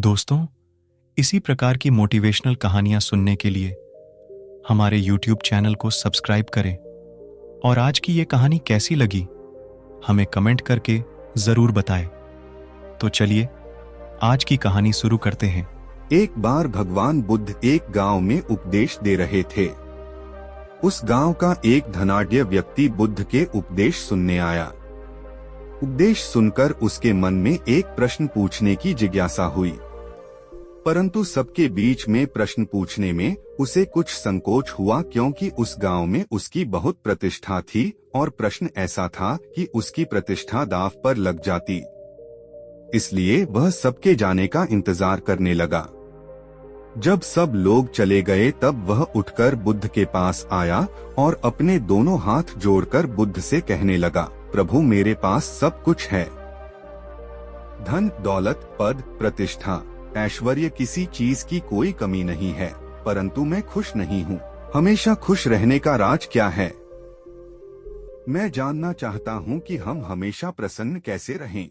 दोस्तों, इसी प्रकार की मोटिवेशनल कहानियां सुनने के लिए हमारे YouTube चैनल को सब्सक्राइब करें और आज की ये कहानी कैसी लगी हमें कमेंट करके जरूर बताएं। तो चलिए आज की कहानी शुरू करते हैं। एक बार भगवान बुद्ध एक गांव में उपदेश दे रहे थे। उस गांव का एक धनाढ्य व्यक्ति बुद्ध के उपदेश सुनने आया। उपदेश सुनकर उसके मन में एक प्रश्न पूछने की जिज्ञासा हुई, परंतु सबके बीच में प्रश्न पूछने में उसे कुछ संकोच हुआ, क्योंकि उस गांव में उसकी बहुत प्रतिष्ठा थी और प्रश्न ऐसा था कि उसकी प्रतिष्ठा दांव पर लग जाती। इसलिए वह सबके जाने का इंतजार करने लगा। जब सब लोग चले गए तब वह उठकर बुद्ध के पास आया और अपने दोनों हाथ जोड़कर बुद्ध से कहने लगा, प्रभु मेरे पास सब कुछ है, धन दौलत पद प्रतिष्ठा ऐश्वर्य, किसी चीज की कोई कमी नहीं है, परंतु मैं खुश नहीं हूँ। हमेशा खुश रहने का राज क्या है? मैं जानना चाहता हूँ कि हम हमेशा प्रसन्न कैसे रहें।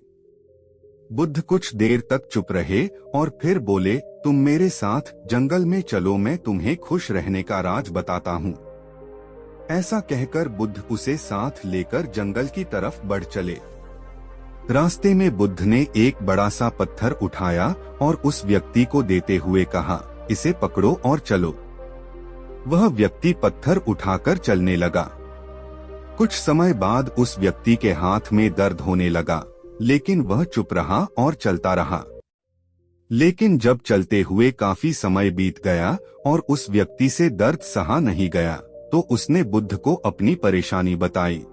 बुद्ध कुछ देर तक चुप रहे और फिर बोले, तुम मेरे साथ जंगल में चलो, मैं तुम्हें खुश रहने का राज बताता हूँ। ऐसा कहकर बुद्ध उसे साथ लेकर जंगल की तरफ बढ़ चले। रास्ते में बुद्ध ने एक बड़ा सा पत्थर उठाया और उस व्यक्ति को देते हुए कहा, इसे पकड़ो और चलो। वह व्यक्ति पत्थर उठाकर चलने लगा। कुछ समय बाद उस व्यक्ति के हाथ में दर्द होने लगा, लेकिन वह चुप रहा और चलता रहा। लेकिन जब चलते हुए काफी समय बीत गया और उस व्यक्ति से दर्द सहा नहीं गया, तो उसने बुद्ध को अपनी परेशानी बताई।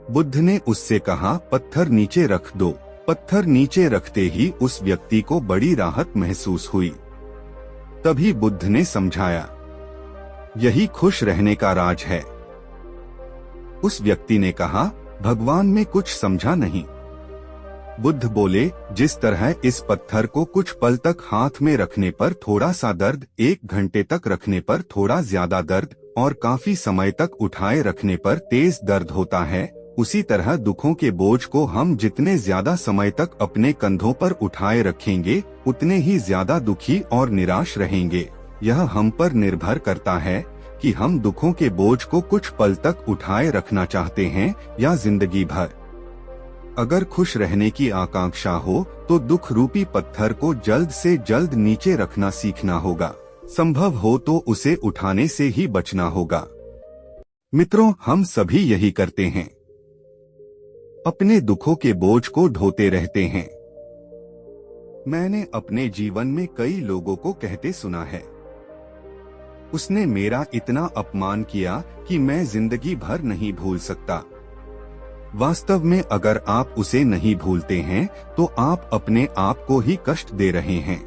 बुद्ध ने उससे कहा, पत्थर नीचे रख दो। पत्थर नीचे रखते ही उस व्यक्ति को बड़ी राहत महसूस हुई। तभी बुद्ध ने समझाया, यही खुश रहने का राज है। उस व्यक्ति ने कहा, भगवान में कुछ समझा नहीं। बुद्ध बोले, जिस तरह इस पत्थर को कुछ पल तक हाथ में रखने पर थोड़ा सा दर्द, 1 घंटे तक रखने पर थोड़ा ज्यादा दर्द और काफी समय तक उठाए रखने पर तेज दर्द होता है, उसी तरह दुखों के बोझ को हम जितने ज्यादा समय तक अपने कंधों पर उठाए रखेंगे, उतने ही ज्यादा दुखी और निराश रहेंगे। यह हम पर निर्भर करता है कि हम दुखों के बोझ को कुछ पल तक उठाए रखना चाहते हैं या जिंदगी भर। अगर खुश रहने की आकांक्षा हो तो दुख रूपी पत्थर को जल्द से जल्द नीचे रखना सीखना होगा। संभव हो तो उसे उठाने से ही बचना होगा। मित्रों, हम सभी यही करते हैं, अपने दुखों के बोझ को ढोते रहते हैं। मैंने अपने जीवन में कई लोगों को कहते सुना है, उसने मेरा इतना अपमान किया कि मैं जिंदगी भर नहीं भूल सकता। वास्तव में अगर आप उसे नहीं भूलते हैं तो आप अपने आप को ही कष्ट दे रहे हैं।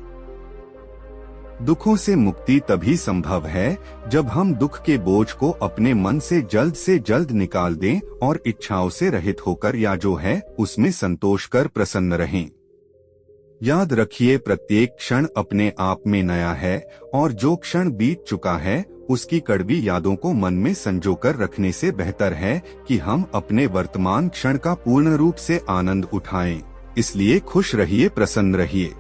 दुखों से मुक्ति तभी संभव है जब हम दुख के बोझ को अपने मन से जल्द निकाल दें और इच्छाओं से रहित होकर या जो है उसमें संतोष कर प्रसन्न रहें। याद रखिए, प्रत्येक क्षण अपने आप में नया है और जो क्षण बीत चुका है उसकी कड़वी यादों को मन में संजोकर रखने से बेहतर है कि हम अपने वर्तमान क्षण का पूर्ण रूप से आनंद उठाएं। इसलिए खुश रहिए, प्रसन्न रहिए।